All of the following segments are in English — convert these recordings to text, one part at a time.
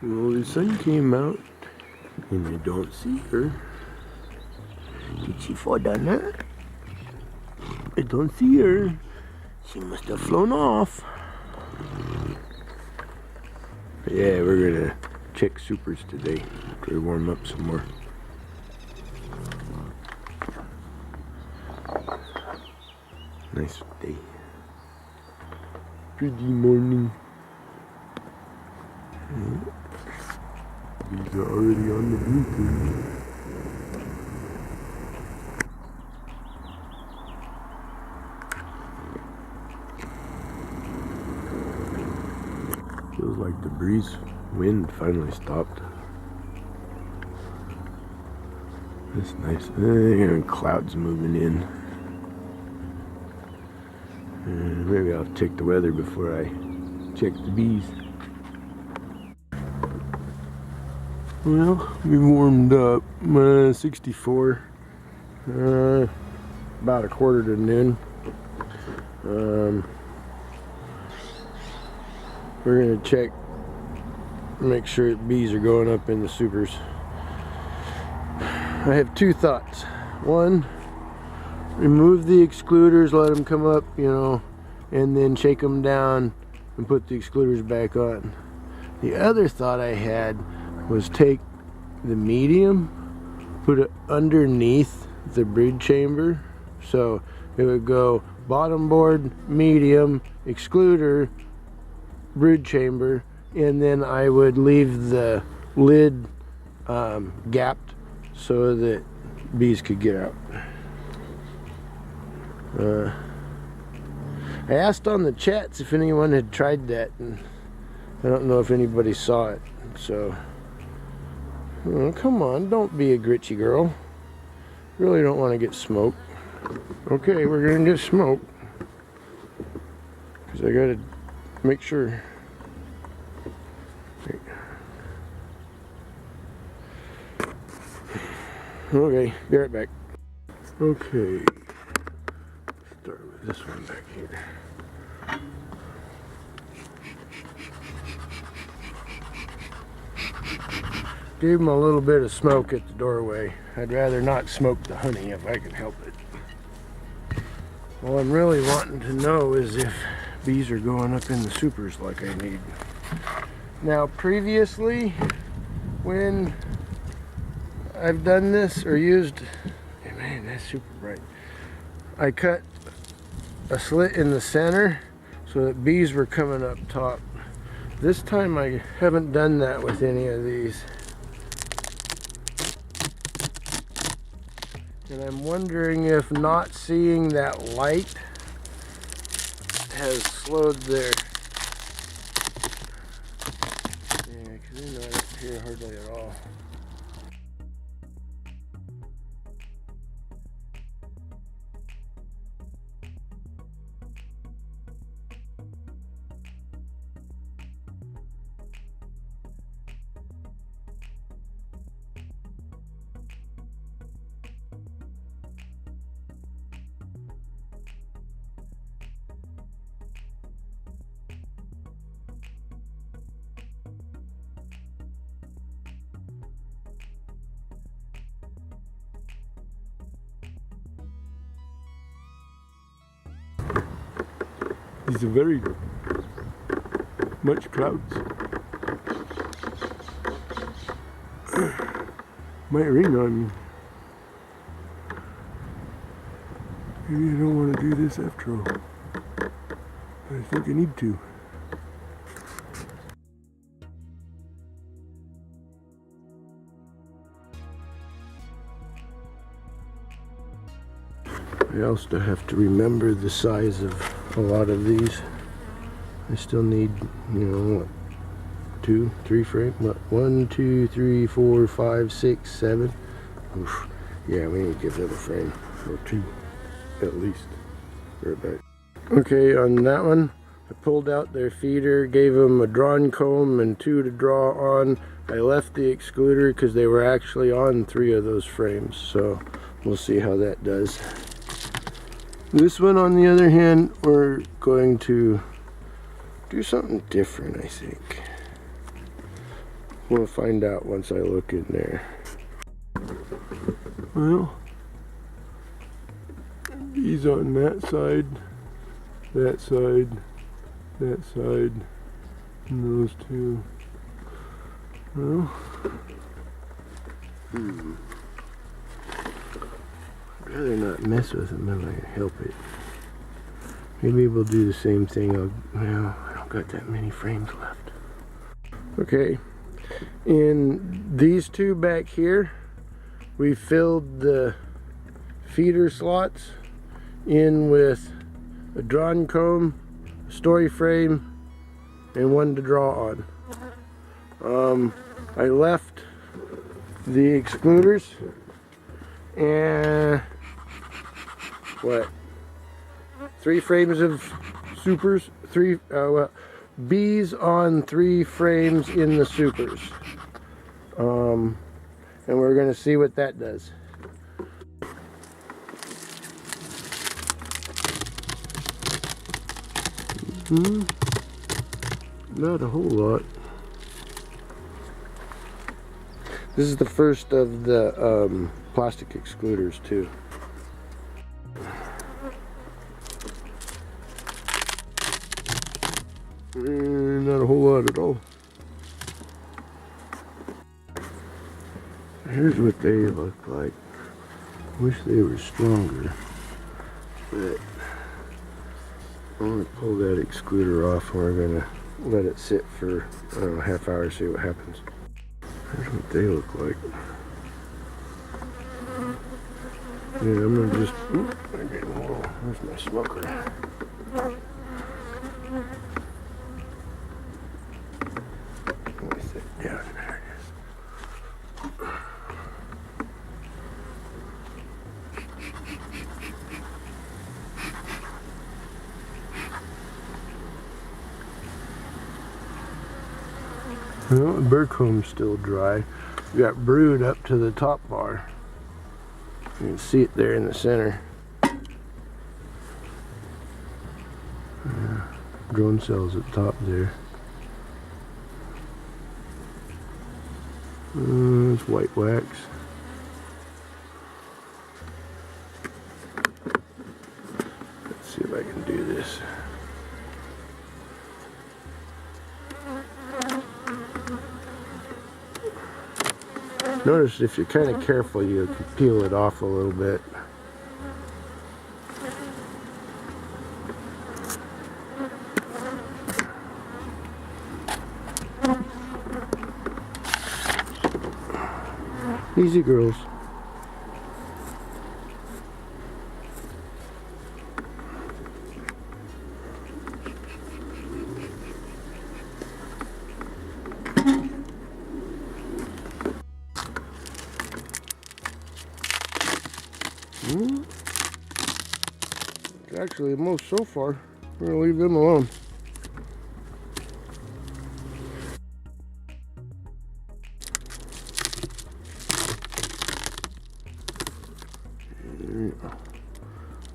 Well, the sun came out, and I don't see her. Did she fall down there? I don't see her. She must have flown off. Yeah, we're gonna check supers today. Try to warm up some more. Nice day. Pretty morning. These are already on the blueprint. Feels like the wind finally stopped. That's nice. And clouds moving in. Maybe I'll check the weather before I check the bees. Well, we warmed up 64, about a quarter to noon. We're gonna check, make sure bees are going up in the supers. I have two thoughts. One, remove the excluders, let them come up, and then shake them down and put the excluders back on. The other thought I had was take the medium, put it underneath the brood chamber, so it would go bottom board, medium, excluder, brood chamber, and then I would leave the lid gapped so that bees could get out. I asked on the chats if anyone had tried that, and I don't know if anybody saw it, so come on, don't be a gritchy girl. Really don't want to get smoked. Okay, we're gonna get smoked because I gotta make sure. Okay, be right back. Okay, start with this one back here. Gave him a little bit of smoke at the doorway. I'd rather not smoke the honey if I can help it. All I'm really wanting to know is if bees are going up in the supers like I need. Now previously, when I've done this or used, man, that's super bright. I cut a slit in the center so that bees were coming up top. This time I haven't done that with any of these. And I'm wondering if not seeing that light has slowed their... Yeah, because they're not up here hardly at all. These are very much clouds. Might rain on me. Maybe I don't want to do this after all. I think I need to. I also have to remember the size of a lot of these. I still need, what, 2, 3 frame? What, 1, 2, 3, 4, 5, 6, 7. Oof. Yeah, we need to give them a frame or 2 at least. Right back. Okay, on that one, I pulled out their feeder, gave them a drawn comb and 2 to draw on. I left the excluder because they were actually on 3 of those frames, so we'll see how that does. This one, on the other hand, we're going to do something different, I think. We'll find out once I look in there. Well, he's on that side, that side, that side, and those two. Well, I'd rather not mess with them if I can help it. Maybe we'll do the same thing. Well, I don't got that many frames left. Okay, in these two back here, we filled the feeder slots in with a drawn comb, a story frame, and one to draw on. I left the excluders and what? 3 frames of supers, bees on 3 frames in the supers. And we're going to see what that does. Not a whole lot. This is the first of the plastic excluders too. Not a whole lot at all. Here's what they look like. Wish they were stronger, but I'm gonna pull that excluder off and we're gonna let it sit for, I don't know, a half hour, see what happens. Here's what they look like. Yeah, I'm gonna just, I'm getting a little, where's my smoker? Let me sit down, there it is. Well, the bird comb's still dry. We got brood up to the top bar. You can see it there in the center. Drone cells at the top there. It's white wax. Let's see if I can do this. Notice if you're kind of careful, you can peel it off a little bit. Easy, girls. Actually, most so far. We're gonna leave them alone.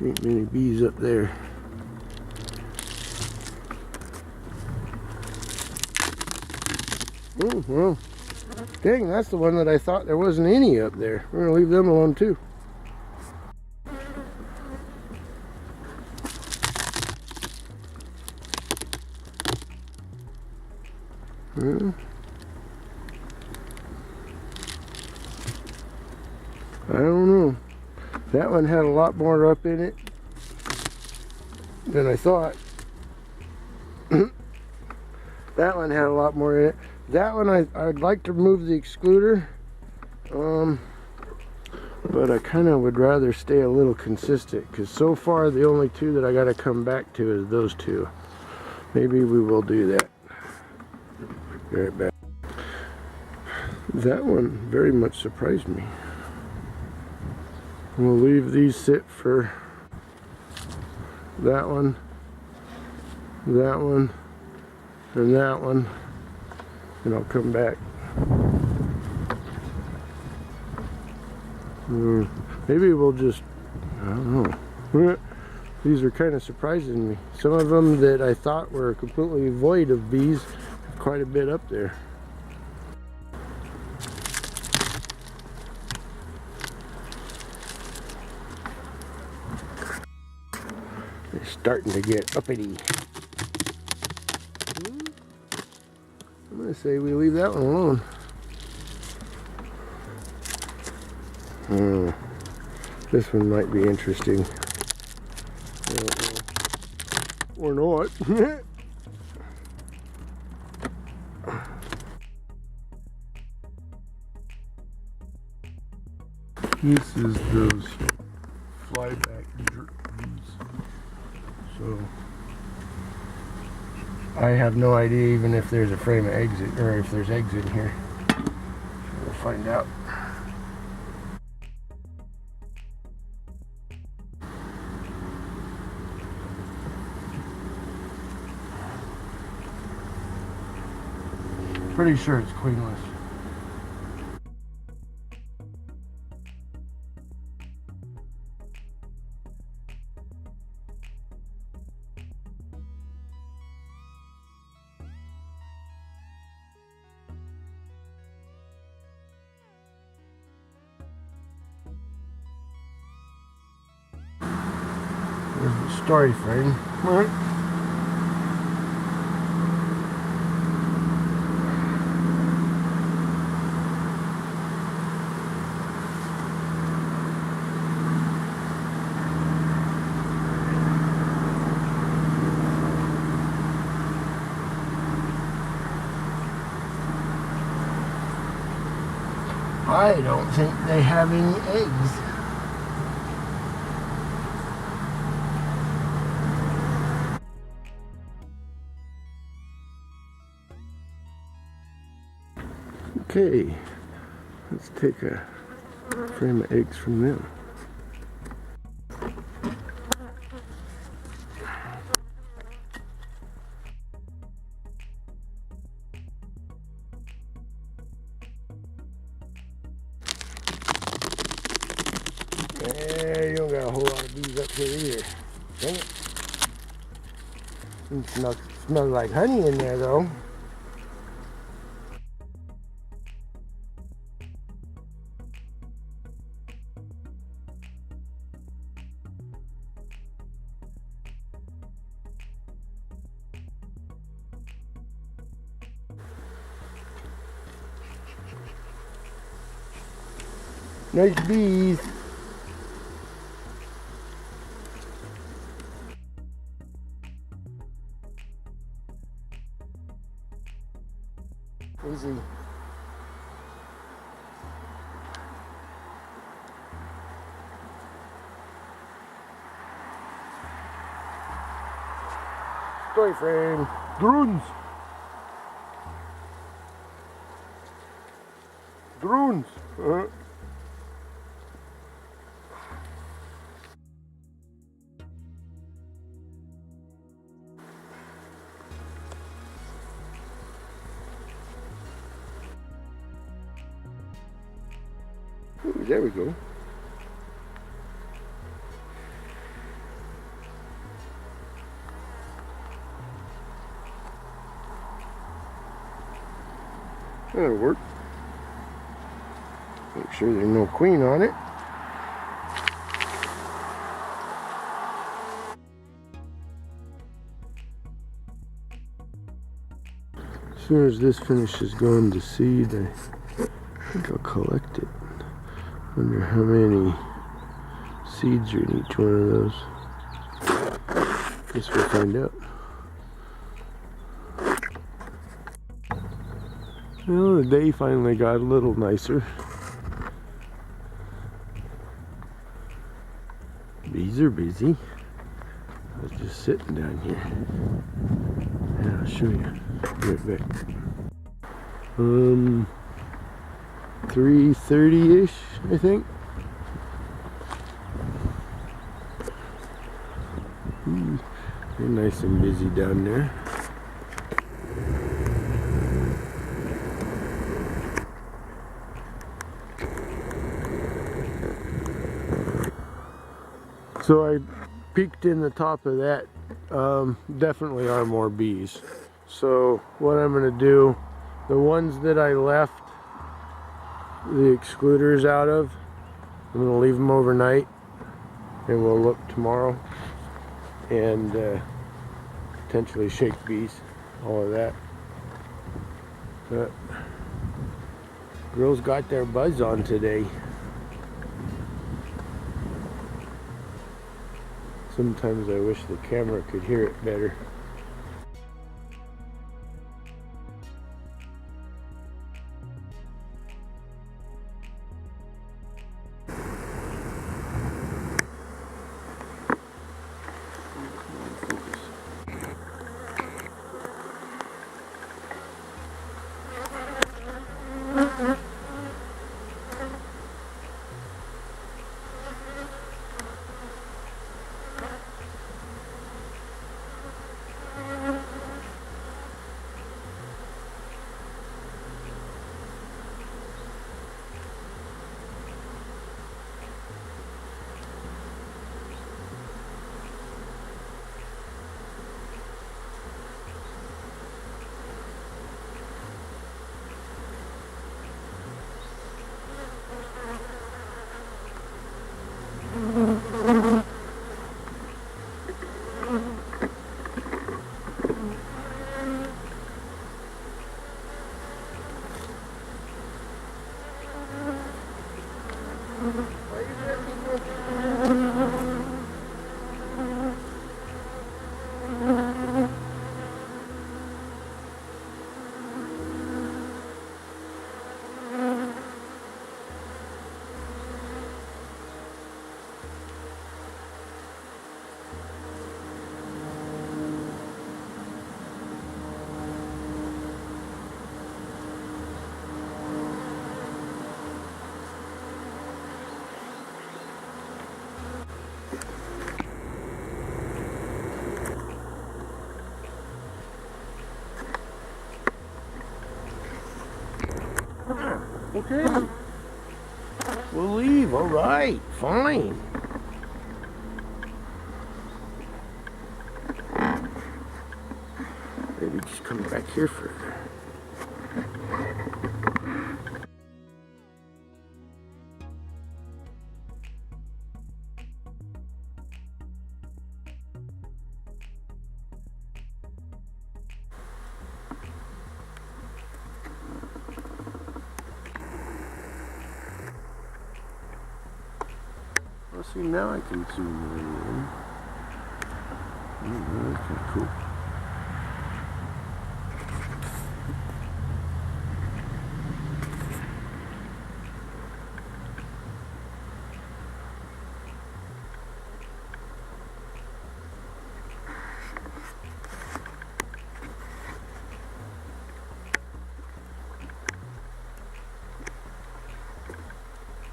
Ain't many bees up there. Oh, well, dang, that's the one that I thought there wasn't any up there. We're gonna leave them alone too. I don't know. That one had a lot more up in it than I thought. That one had a lot more in it. That one I'd like to remove the excluder, but I kind of would rather stay a little consistent, because so far the only two that I got to come back to is those two. Maybe we will do that. Be right back. That one very much surprised me. We'll leave these sit for that one, and that one, and I'll come back. Maybe we'll just, I don't know. These are kind of surprising me. Some of them that I thought were completely void of bees have quite a bit up there. starting to get uppity. I'm going to say we leave that one alone. This one might be interesting. Or not. This is those flyback bees. So I have no idea even if there's a frame of eggs or if there's eggs in here. We'll find out. Pretty sure it's queenless. There's the story frame. I don't think they have any eggs. Okay, let's take a frame of eggs from them. You don't got a whole lot of bees up here either. Dang it. It smells like honey in there though. Nice bees. Easy. Story frame. Drones. Drones. Ooh, there we go. That'll work. Make sure there's no queen on it. As soon as this finishes going to seed, I think I'll collect it. Wonder how many seeds are in each one of those. Guess we'll find out. Well, the day finally got a little nicer. Bees are busy. I was just sitting down here. Yeah, I'll show you. Right back. 3:30-ish, I think. They're nice and busy down there. So I peeked in the top of that. Definitely are more bees. So what I'm going to do, the ones that I left the excluders out of, I'm going to leave them overnight and we'll look tomorrow. and potentially shake bees, all of that. But girls got their buzz on today. Sometimes I wish the camera could hear it better. Okay. We'll leave. All right. Fine. Maybe just come back here further. Well, see, now I can zoom in. That's kind of cool.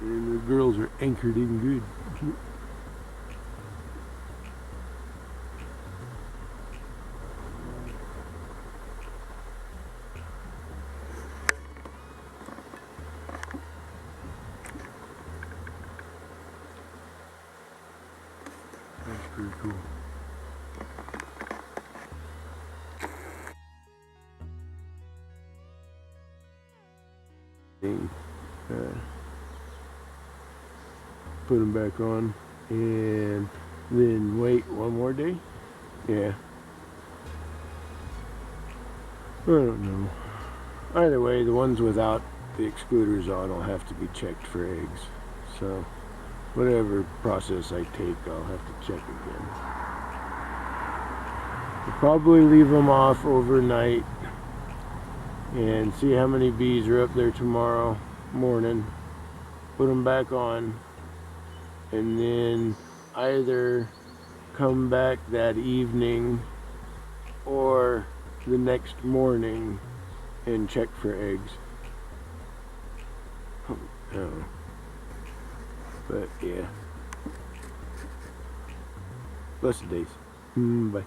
And the girls are anchored in good. That's pretty cool. Put them back on and then wait one more day. Yeah, I don't know. Either way, the ones without the excluders on will have to be checked for eggs, so whatever process I take, I'll have to check again. I'll probably leave them off overnight and see how many bees are up there tomorrow morning, put them back on, and then either come back that evening or the next morning and check for eggs. Oh. But yeah, blessed days. Bye.